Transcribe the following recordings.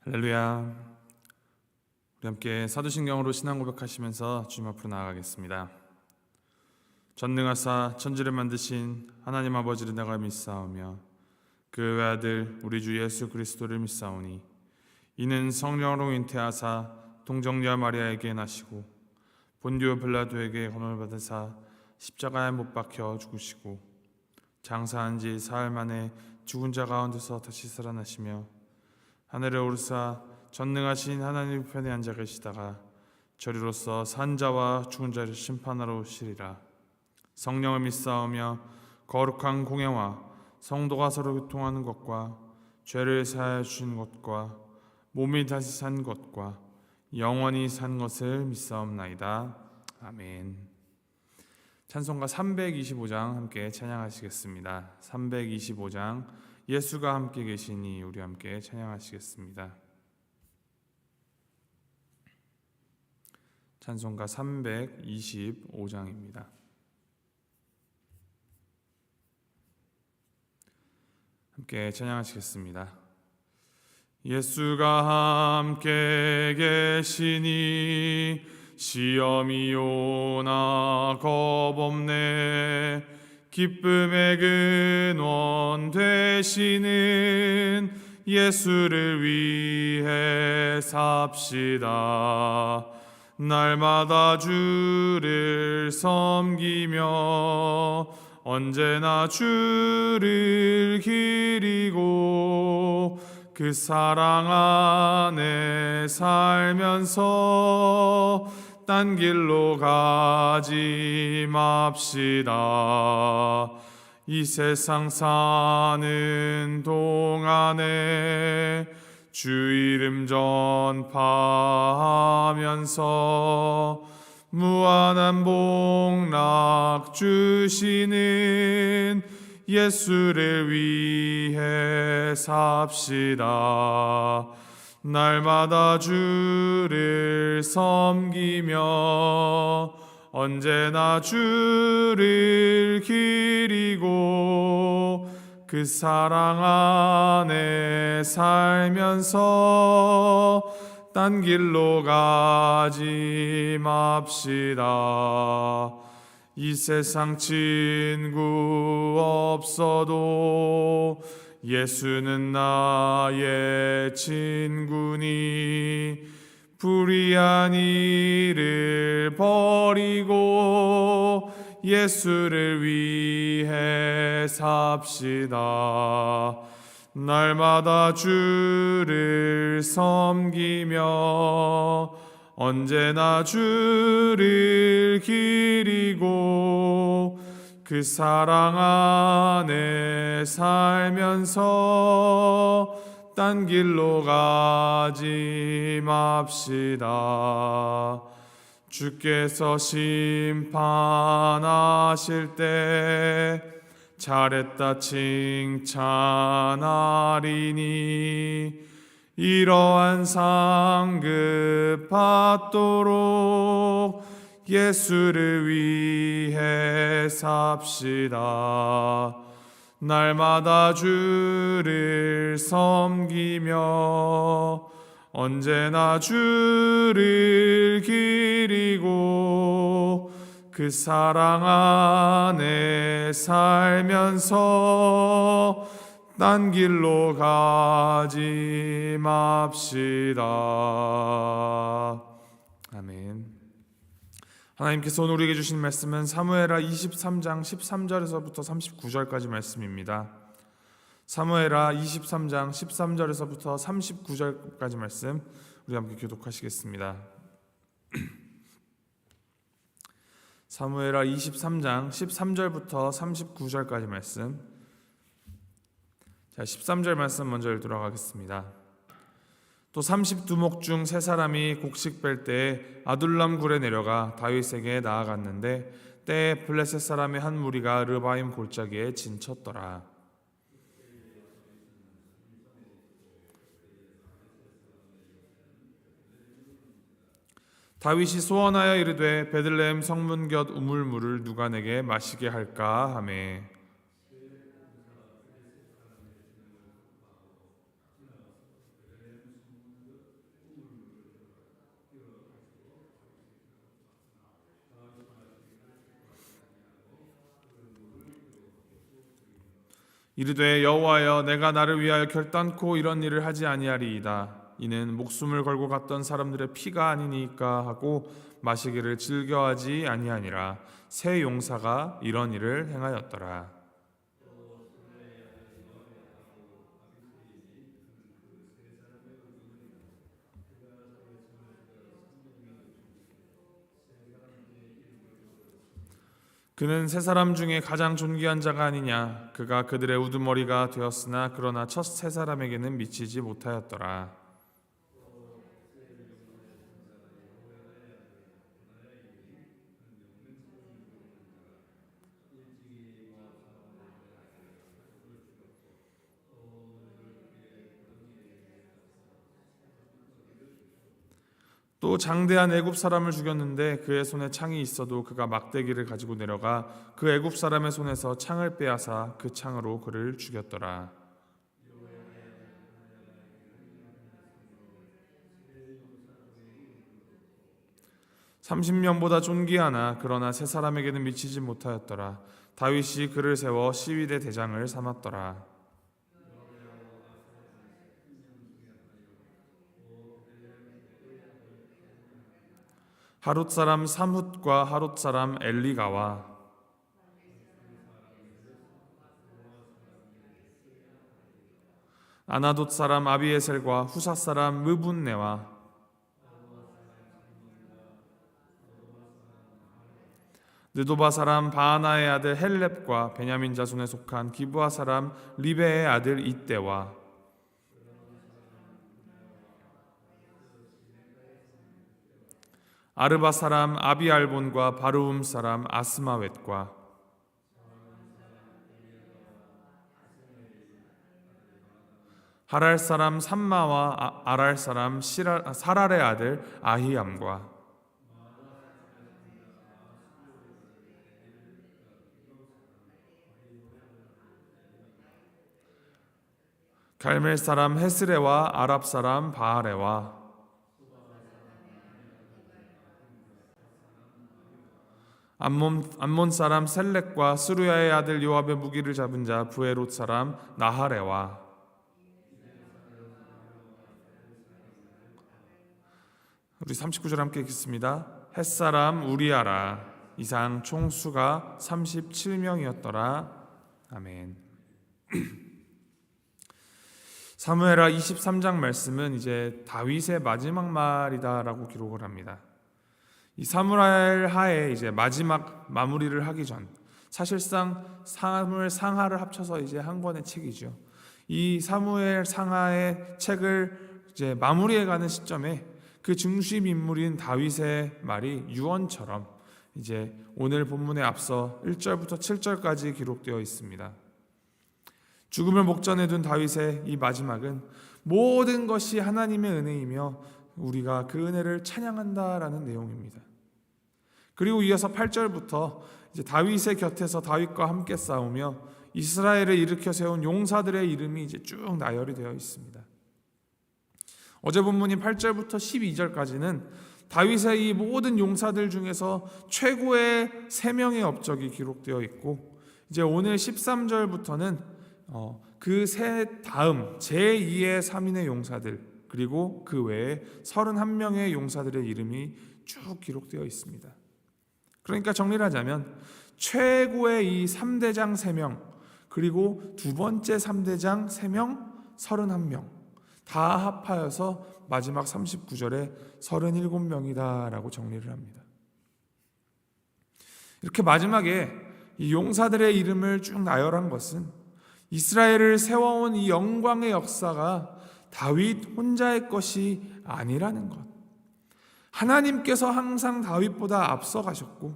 할렐루야. 우리 함께 사도신경으로 신앙 고백하시면서 주님 앞으로 나아가겠습니다. 전능하사 천지를 만드신 하나님 아버지를 내가 믿사오며 그 외아들 우리 주 예수 그리스도를 믿사오니 이는 성령으로 잉태하사 동정녀 마리아에게 나시고 본디오 빌라도에게 고난을 받으사 십자가에 못 박혀 죽으시고 장사한 지 사흘 만에 죽은 자 가운데서 다시 살아나시며 하늘에 오르사 전능하신 하나님 편에 앉아 계시다가 저리로서 산 자와 죽은 자를 심판하러 오시리라. 성령을 믿사오며 거룩한 공예와 성도가 서로 교통하는 것과 죄를 사하여 주신 것과 몸이 다시 산 것과 영원히 산 것을 믿사옵나이다. 아멘. 찬송가 325장 함께 찬양하시겠습니다. 325장 예수가 함께 계시니 우리 함께 찬양하시겠습니다. 찬송가 325장입니다. 함께 찬양하시겠습니다. 예수가 함께 계시니 시험이 오나 겁없네. 기쁨의 근원 되시는 예수를 위해 삽시다. 날마다 주를 섬기며 언제나 주를 기리고 그 사랑 안에 살면서 딴 길로 가지 맙시다. 이 세상 사는 동안에 주 이름 전파하면서 무한한 복락 주시는 예수를 위해 삽시다. 날마다 주를 섬기며 언제나 주를 기리고 그 사랑 안에 살면서 딴 길로 가지 맙시다. 이 세상 친구 없어도 예수는 나의 친구니 불의한 일을 버리고 예수를 위해 삽시다. 날마다 주를 섬기며 언제나 주를 기리고 그 사랑 안에 살면서 딴 길로 가지 맙시다. 주께서 심판하실 때 잘했다 칭찬하리니 이러한 상급 받도록 예수를 위해 삽시다. 날마다 주를 섬기며 언제나 주를 기리고 그 사랑 안에 살면서 딴 길로 가지 맙시다. 아멘. 하나님께서 오늘 우리에게 주신 말씀은 사무엘하 23장 13절에서부터 39절까지 말씀입니다. 사무엘하 23장 13절에서부터 39절까지 말씀 우리 함께 교독하시겠습니다. 사무엘하 23장 13절부터 39절까지 말씀. 자, 13절 말씀 먼저 읽도록 하겠습니다. 또 32목 중 세 사람이 곡식 뺄 때 아둘람 굴에 내려가 다윗에게 나아갔는데 때에 블레셋 사람의 한 무리가 르바임 골짜기에 진쳤더라. 다윗이 소원하여 이르되 베들레헴 성문 곁 우물물을 누가 내게 마시게 할까 하매 이르되 여호와여 내가 나를 위하여 결단코 이런 일을 하지 아니하리이다. 이는 목숨을 걸고 갔던 사람들의 피가 아니니까 하고 마시기를 즐겨하지 아니하니라. 새 용사가 이런 일을 행하였더라. 그는 세 사람 중에 가장 존귀한 자가 아니냐. 그가 그들의 우두머리가 되었으나 그러나 첫 세 사람에게는 미치지 못하였더라. 또 장대한 애굽 사람을 죽였는데 그의 손에 창이 있어도 그가 막대기를 가지고 내려가 그 애굽 사람의 손에서 창을 빼앗아 그 창으로 그를 죽였더라. 30명보다 존귀하나 그러나 세 사람에게는 미치지 못하였더라. 다윗이 그를 세워 시위대 대장을 삼았더라. 하룻 사람 삼훗과 하룻 사람 엘리가와 아나돗 사람 아비에셀과 후사 사람 므분네와 느도바 사람 바하나의 아들 헬렙과 베냐민 자손에 속한 기브아 사람 리베의 아들 이때와 아르바 사람 아비알본과 바르움 사람 아스마웻과 하랄 사람 삼마와 아랄 사람 사랄의 아들 아히암과 갈멜 사람 헤스레와 아랍 사람 바하레와 암몬 사람 셀렉과 스루야의 아들 요압의 무기를 잡은 자 부에롯 사람 나하레와 우리 39절 함께 읽겠습니다. 햇사람 우리아라. 이상 총수가 37명이었더라. 아멘. 사무엘하 23장 말씀은 이제 다윗의 마지막 말이다라고 기록을 합니다. 이 사무엘하의 이제 마지막 마무리를 하기 전, 사실상 사무엘 상하를 합쳐서 이제 한 권의 책이죠. 이 사무엘 상하의 책을 이제 마무리해가는 시점에 그 중심 인물인 다윗의 말이 유언처럼 이제 오늘 본문에 앞서 1절부터 7절까지 기록되어 있습니다. 죽음을 목전에 둔 다윗의 이 마지막은 모든 것이 하나님의 은혜이며 우리가 그 은혜를 찬양한다라는 내용입니다. 그리고 이어서 8절부터 이제 다윗의 곁에서 다윗과 함께 싸우며 이스라엘을 일으켜 세운 용사들의 이름이 이제 쭉 나열이 되어 있습니다. 어제 본문인 8절부터 12절까지는 다윗의 이 모든 용사들 중에서 최고의 3명의 업적이 기록되어 있고, 이제 오늘 13절부터는 그 세 다음 제2의 3인의 용사들, 그리고 그 외에 31명의 용사들의 이름이 쭉 기록되어 있습니다. 그러니까 정리를 하자면 최고의 이 3대장 3명, 그리고 두 번째 3대장 3명, 31명 다 합하여서 마지막 39절에 37명이다라고 정리를 합니다. 이렇게 마지막에 이 용사들의 이름을 쭉 나열한 것은 이스라엘을 세워온 이 영광의 역사가 다윗 혼자의 것이 아니라는 것, 하나님께서 항상 다윗보다 앞서 가셨고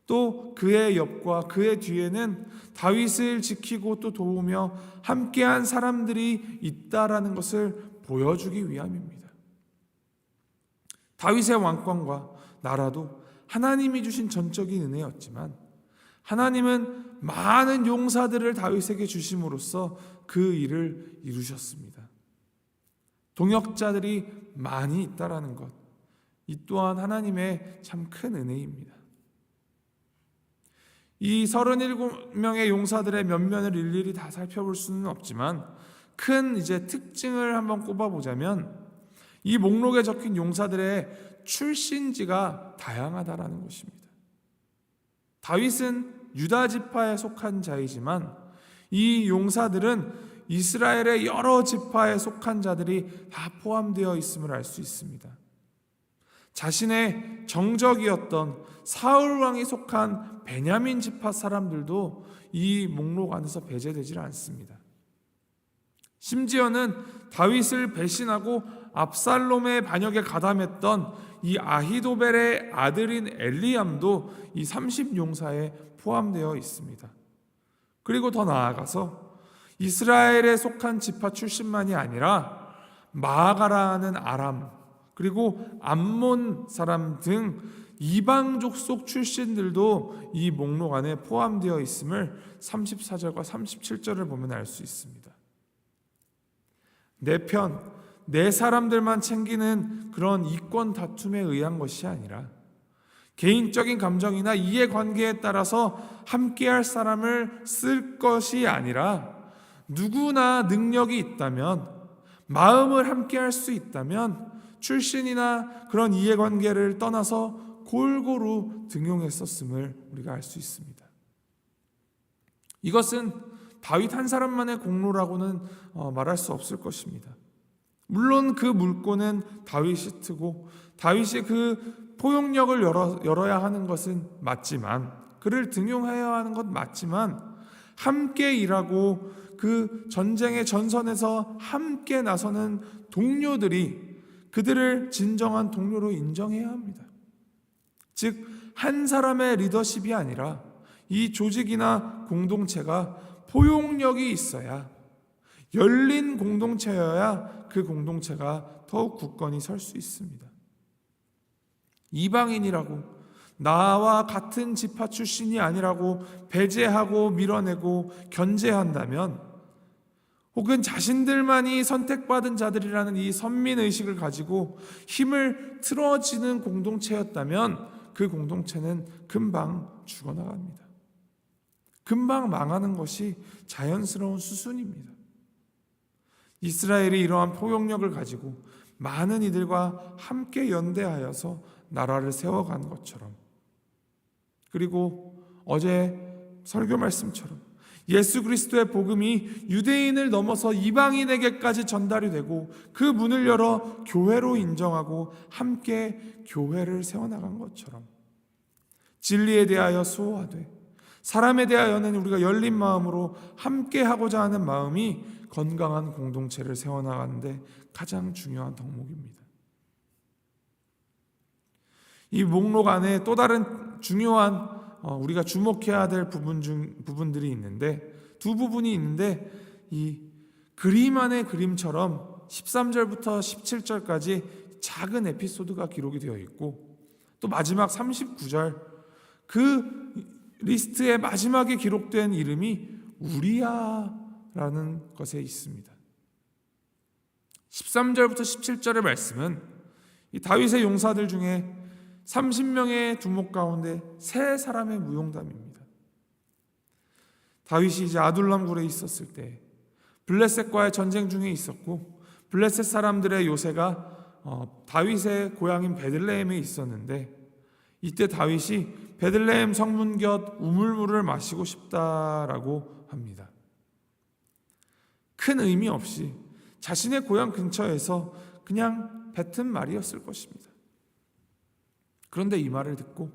또 그의 옆과 그의 뒤에는 다윗을 지키고 또 도우며 함께한 사람들이 있다라는 것을 보여주기 위함입니다. 다윗의 왕권과 나라도 하나님이 주신 전적인 은혜였지만 하나님은 많은 용사들을 다윗에게 주심으로써 그 일을 이루셨습니다. 동역자들이 많이 있다라는 것, 이 또한 하나님의 참 큰 은혜입니다. 이 37명의 용사들의 면면을 일일이 다 살펴볼 수는 없지만 큰 특징을 한번 꼽아보자면 이 목록에 적힌 용사들의 출신지가 다양하다라는 것입니다. 다윗은 유다 지파에 속한 자이지만 이 용사들은 이스라엘의 여러 지파에 속한 자들이 다 포함되어 있음을 알 수 있습니다. 자신의 정적이었던 사울 왕이 속한 베냐민 지파 사람들도 이 목록 안에서 배제되질 않습니다. 심지어는 다윗을 배신하고 압살롬의 반역에 가담했던 이 아히도벨의 아들인 엘리암도 이 30용사에 포함되어 있습니다. 그리고 더 나아가서 이스라엘에 속한 지파 출신만이 아니라 마아가라는 아람, 그리고 암몬 사람 등 이방족 속 출신들도 이 목록 안에 포함되어 있음을 34절과 37절을 보면 알 수 있습니다. 내 편, 내 사람들만 챙기는 그런 이권 다툼에 의한 것이 아니라 개인적인 감정이나 이해관계에 따라서 함께할 사람을 쓸 것이 아니라 누구나 능력이 있다면, 마음을 함께할 수 있다면 출신이나 그런 이해관계를 떠나서 골고루 등용했었음을 우리가 알 수 있습니다. 이것은 다윗 한 사람만의 공로라고는 말할 수 없을 것입니다. 물론 그 물꼬는 다윗이 트고 다윗이 그 포용력을 열어야 하는 것은 맞지만, 그를 등용해야 하는 것 맞지만, 함께 일하고 그 전쟁의 전선에서 함께 나서는 동료들이 그들을 진정한 동료로 인정해야 합니다. 즉, 한 사람의 리더십이 아니라 이 조직이나 공동체가 포용력이 있어야, 열린 공동체여야 그 공동체가 더욱 굳건히 설 수 있습니다. 이방인이라고, 나와 같은 지파 출신이 아니라고 배제하고 밀어내고 견제한다면, 혹은 자신들만이 선택받은 자들이라는 이 선민의식을 가지고 힘을 틀어지는 공동체였다면 그 공동체는 금방 죽어나갑니다. 금방 망하는 것이 자연스러운 수순입니다. 이스라엘이 이러한 포용력을 가지고 많은 이들과 함께 연대하여서 나라를 세워간 것처럼, 그리고 어제 설교 말씀처럼 예수 그리스도의 복음이 유대인을 넘어서 이방인에게까지 전달이 되고 그 문을 열어 교회로 인정하고 함께 교회를 세워나간 것처럼, 진리에 대하여 수호하되 사람에 대하여는 우리가 열린 마음으로 함께하고자 하는 마음이 건강한 공동체를 세워나가는데 가장 중요한 덕목입니다. 이 목록 안에 또 다른 중요한 우리가 주목해야 될 부분들이 있는데, 두 부분이 있는데, 이 그림 안의 그림처럼 13절부터 17절까지 작은 에피소드가 기록이 되어 있고, 또 마지막 39절 그 리스트의 마지막에 기록된 이름이 우리야라는 것에 있습니다. 13절부터 17절의 말씀은 이 다윗의 용사들 중에 30명의 두목 가운데 3사람의 무용담입니다. 다윗이 이제 아둘람 굴에 있었을 때 블레셋과의 전쟁 중에 있었고, 블레셋 사람들의 요새가 다윗의 고향인 베들레헴에 있었는데, 이때 다윗이 베들레헴 성문 곁 우물물을 마시고 싶다라고 합니다. 큰 의미 없이 자신의 고향 근처에서 그냥 뱉은 말이었을 것입니다. 그런데 이 말을 듣고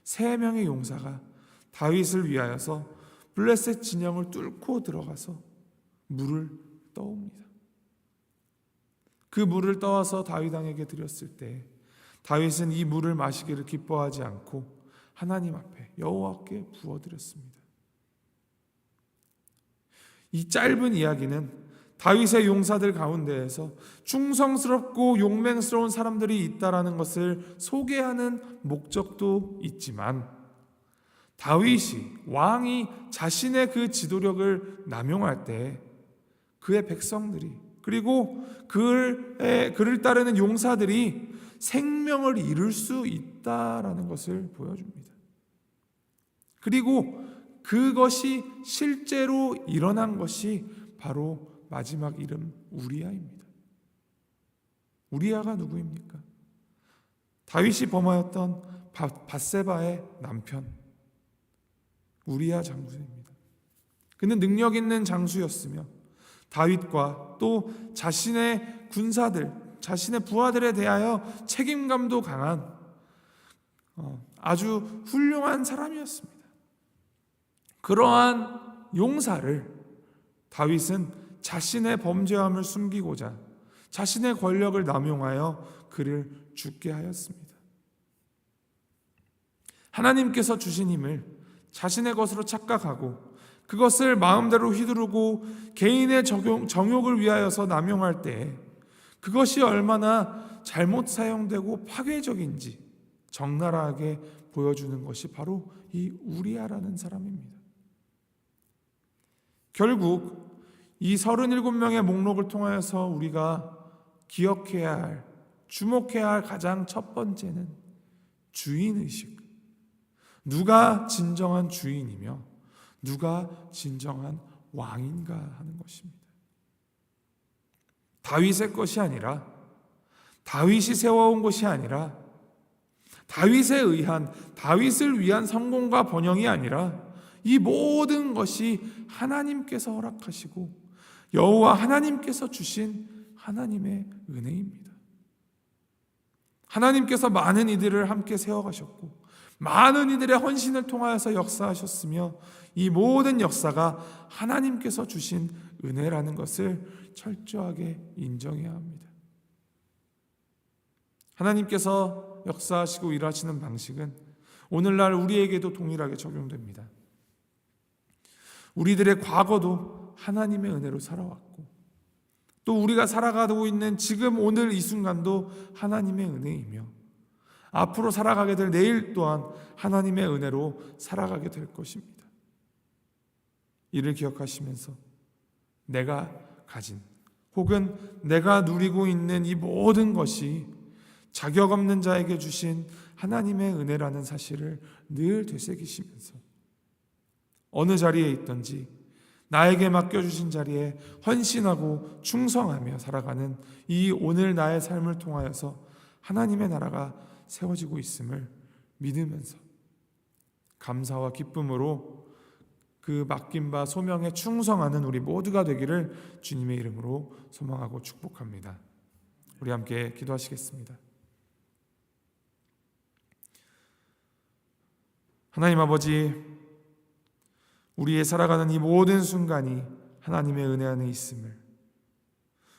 3명의 용사가 다윗을 위하여서 블레셋 진영을 뚫고 들어가서 물을 떠옵니다. 그 물을 떠와서 다윗 왕에게 드렸을 때 다윗은 이 물을 마시기를 기뻐하지 않고 하나님 앞에 여호와께 부어드렸습니다. 이 짧은 이야기는 다윗의 용사들 가운데에서 충성스럽고 용맹스러운 사람들이 있다라는 것을 소개하는 목적도 있지만, 다윗이, 왕이 자신의 그 지도력을 남용할 때 그의 백성들이, 그리고 그를 따르는 용사들이 생명을 잃을 수 있다라는 것을 보여줍니다. 그리고 그것이 실제로 일어난 것이 바로 마지막 이름 우리아입니다. 우리아가 누구입니까? 다윗이 범하였던 밧세바의 남편 우리아 장수입니다. 그는 능력 있는 장수였으며 다윗과 또 자신의 군사들, 자신의 부하들에 대하여 책임감도 강한 아주 훌륭한 사람이었습니다. 그러한 용사를 다윗은 자신의 범죄함을 숨기고자 자신의 권력을 남용하여 그를 죽게 하였습니다. 하나님께서 주신 힘을 자신의 것으로 착각하고 그것을 마음대로 휘두르고 개인의 정욕을 위하여서 남용할 때 그것이 얼마나 잘못 사용되고 파괴적인지 적나라하게 보여주는 것이 바로 이 우리아라는 사람입니다. 결국 이 37명의 목록을 통하여서 우리가 기억해야 할, 주목해야 할 가장 첫 번째는 주인의식. 누가 진정한 주인이며 누가 진정한 왕인가 하는 것입니다. 다윗의 것이 아니라, 다윗이 세워온 것이 아니라, 다윗을 위한 성공과 번영이 아니라 이 모든 것이 하나님께서 허락하시고 여호와 하나님께서 주신 하나님의 은혜입니다. 하나님께서 많은 이들을 함께 세워가셨고 많은 이들의 헌신을 통하여서 역사하셨으며 이 모든 역사가 하나님께서 주신 은혜라는 것을 철저하게 인정해야 합니다. 하나님께서 역사하시고 일하시는 방식은 오늘날 우리에게도 동일하게 적용됩니다. 우리들의 과거도 하나님의 은혜로 살아왔고 또 우리가 살아가고 있는 지금 오늘 이 순간도 하나님의 은혜이며 앞으로 살아가게 될 내일 또한 하나님의 은혜로 살아가게 될 것입니다. 이를 기억하시면서 내가 가진 혹은 내가 누리고 있는 이 모든 것이 자격 없는 자에게 주신 하나님의 은혜라는 사실을 늘 되새기시면서 어느 자리에 있든지 나에게 맡겨주신 자리에 헌신하고 충성하며 살아가는 이 오늘 나의 삶을 통하여서 하나님의 나라가 세워지고 있음을 믿으면서 감사와 기쁨으로 그 맡긴 바 소명에 충성하는 우리 모두가 되기를 주님의 이름으로 소망하고 축복합니다. 우리 함께 기도하시겠습니다. 하나님 아버지, 우리의 살아가는 이 모든 순간이 하나님의 은혜 안에 있음을,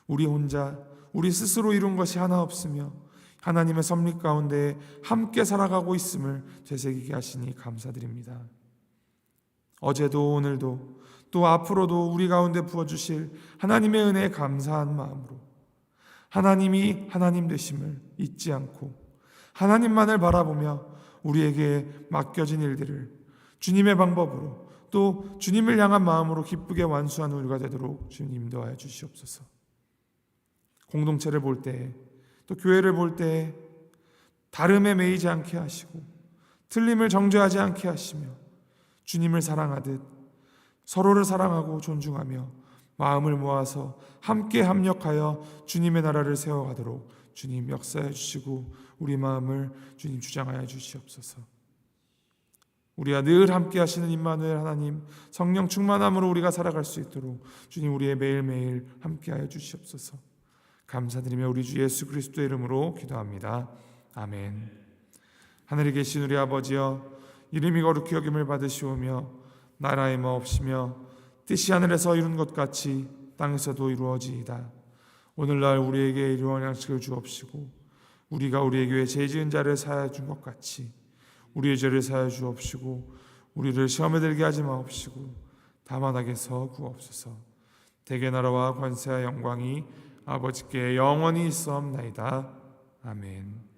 우리 혼자 우리 스스로 이룬 것이 하나 없으며 하나님의 섭리 가운데 함께 살아가고 있음을 되새기게 하시니 감사드립니다. 어제도 오늘도 또 앞으로도 우리 가운데 부어주실 하나님의 은혜에 감사한 마음으로 하나님이 하나님 되심을 잊지 않고 하나님만을 바라보며 우리에게 맡겨진 일들을 주님의 방법으로 또 주님을 향한 마음으로 기쁘게 완수하는 우리가 되도록 주님 인도하여 주시옵소서. 공동체를 볼 때 또 교회를 볼 때 다름에 매이지 않게 하시고 틀림을 정죄하지 않게 하시며 주님을 사랑하듯 서로를 사랑하고 존중하며 마음을 모아서 함께 합력하여 주님의 나라를 세워가도록 주님 역사해 주시고 우리 마음을 주님 주장하여 주시옵소서. 우리와 늘 함께 하시는 임마누엘 하나님 성령 충만함으로 우리가 살아갈 수 있도록 주님 우리의 매일매일 함께하여 주시옵소서. 감사드리며 우리 주 예수 그리스도의 이름으로 기도합니다. 아멘. 하늘에 계신 우리 아버지여, 이름이 거룩히 여김을 받으시오며 나라의 마옵시며 뜻이 하늘에서 이룬 것 같이 땅에서도 이루어지이다. 오늘날 우리에게 일용할 양식을 주옵시고 우리가 우리에게 죄 지은 자를 사하여 준 것 같이 우리의 죄를 사하여 주옵시고 우리를 시험에 들게 하지 마옵시고 다만 악에서 구하옵소서. 대개 나라와 권세와 영광이 아버지께 영원히 있사옵나이다. 아멘.